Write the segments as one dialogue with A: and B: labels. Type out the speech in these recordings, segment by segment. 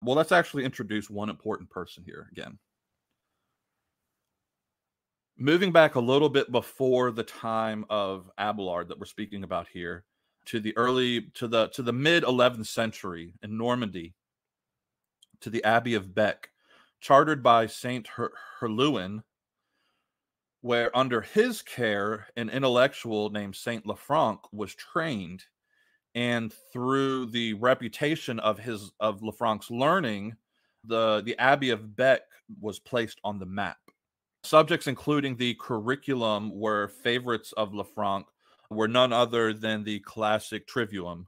A: Well, let's actually introduce one important person here again. Moving back a little bit before the time of Abelard that we're speaking about here, to the mid 11th century in Normandy, to the Abbey of Bec, chartered by Saint Herluin, where under his care an intellectual named Saint Lanfranc was trained, and through the reputation of Lanfranc's learning, the Abbey of Bec was placed on the map. Subjects including the curriculum were favorites of Lanfranc were none other than the classic trivium.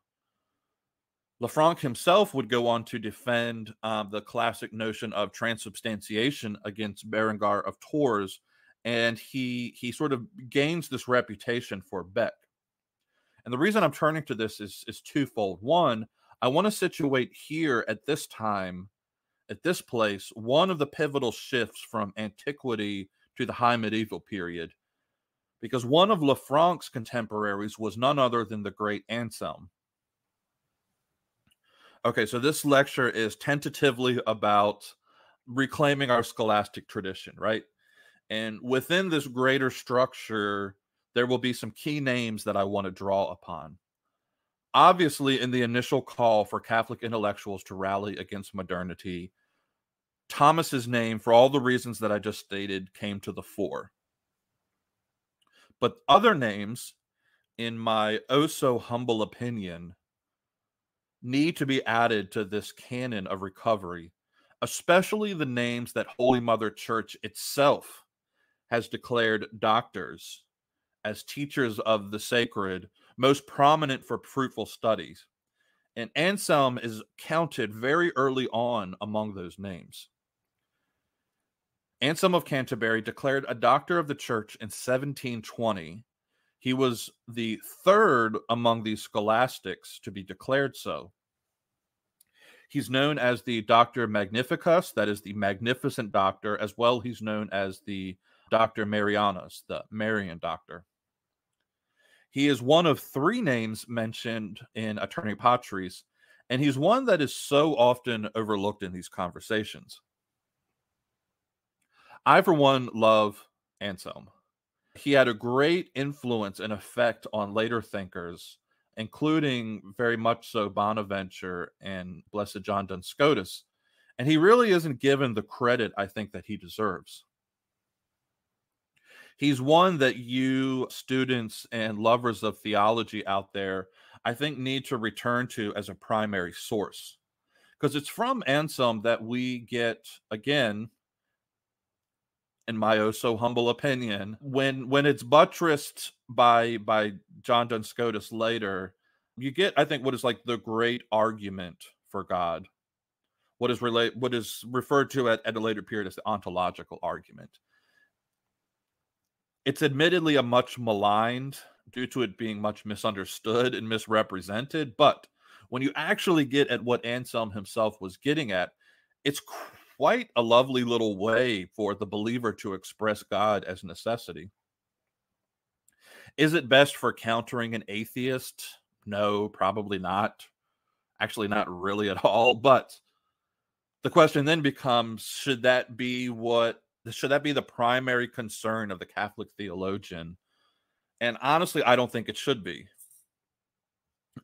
A: Lanfranc himself would go on to defend the classic notion of transubstantiation against Berengar of Tours, and he sort of gains this reputation for Bec. And the reason I'm turning to this is twofold. One, I want to situate here at this time, at this place, one of the pivotal shifts from antiquity to the high medieval period, because one of Lanfranc's contemporaries was none other than the great Anselm. Okay, so this lecture is tentatively about reclaiming our scholastic tradition, right? And within this greater structure, there will be some key names that I want to draw upon. Obviously, in the initial call for Catholic intellectuals to rally against modernity, Thomas's name, for all the reasons that I just stated, came to the fore. But other names, in my oh so humble opinion, need to be added to this canon of recovery, especially the names that Holy Mother Church itself has declared doctors as teachers of the sacred, most prominent for fruitful studies. And Anselm is counted very early on among those names. Anselm of Canterbury declared a doctor of the church in 1720. He was the third among these scholastics to be declared so. He's known as the Doctor Magnificus, that is the magnificent doctor, as well he's known as the Doctor Marianus, the Marian doctor. He is one of three names mentioned in Aeterni Patris, and he's one that is so often overlooked in these conversations. I, for one, love Anselm. He had a great influence and effect on later thinkers, including very much so Bonaventure and Blessed John Duns Scotus, and he really isn't given the credit I think that he deserves. He's one that you students and lovers of theology out there, I think, need to return to as a primary source, because it's from Anselm that we get, again, in my oh so humble opinion, when it's buttressed by John Duns Scotus later, you get, I think, what is like the great argument for God, what is referred to at a later period as the ontological argument. It's admittedly a much maligned due to it being much misunderstood and misrepresented, but when you actually get at what Anselm himself was getting at, it's quite a lovely little way for the believer to express God as necessity. Is it best for countering an atheist? No, probably not. Actually, not really at all. But the question then becomes, should that be the primary concern of the Catholic theologian? And honestly, I don't think it should be.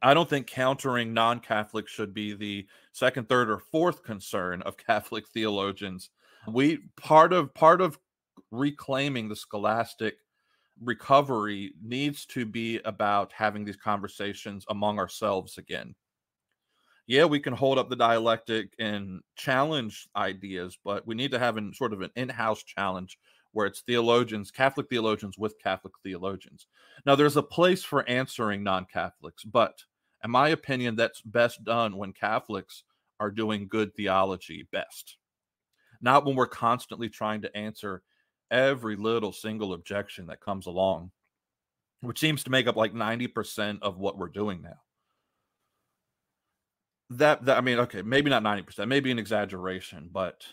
A: I don't think countering non-Catholics should be the second, third, or fourth concern of Catholic theologians. Part of reclaiming the scholastic recovery needs to be about having these conversations among ourselves again. Yeah, we can hold up the dialectic and challenge ideas, but we need to have an in-house challenge where it's theologians, Catholic theologians with Catholic theologians. Now, there's a place for answering non-Catholics, but in my opinion, that's best done when Catholics are doing good theology best. Not when we're constantly trying to answer every little single objection that comes along, which seems to make up like 90% of what we're doing now. I mean, okay, maybe not 90%, maybe an exaggeration, but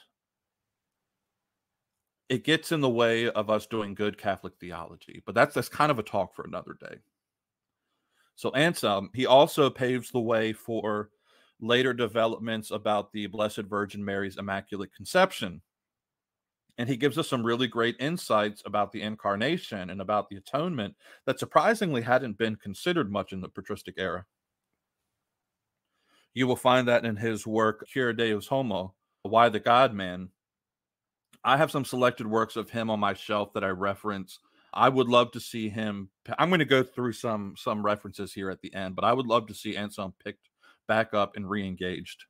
A: it gets in the way of us doing good Catholic theology. But that's kind of a talk for another day. So Anselm, he also paves the way for later developments about the Blessed Virgin Mary's Immaculate Conception. And he gives us some really great insights about the incarnation and about the atonement that surprisingly hadn't been considered much in the patristic era. You will find that in his work, Cura Deus Homo, Why the God Man. I have some selected works of him on my shelf that I reference. I would love to see him. I'm going to go through some references here at the end, but I would love to see Anselm picked back up and re-engaged.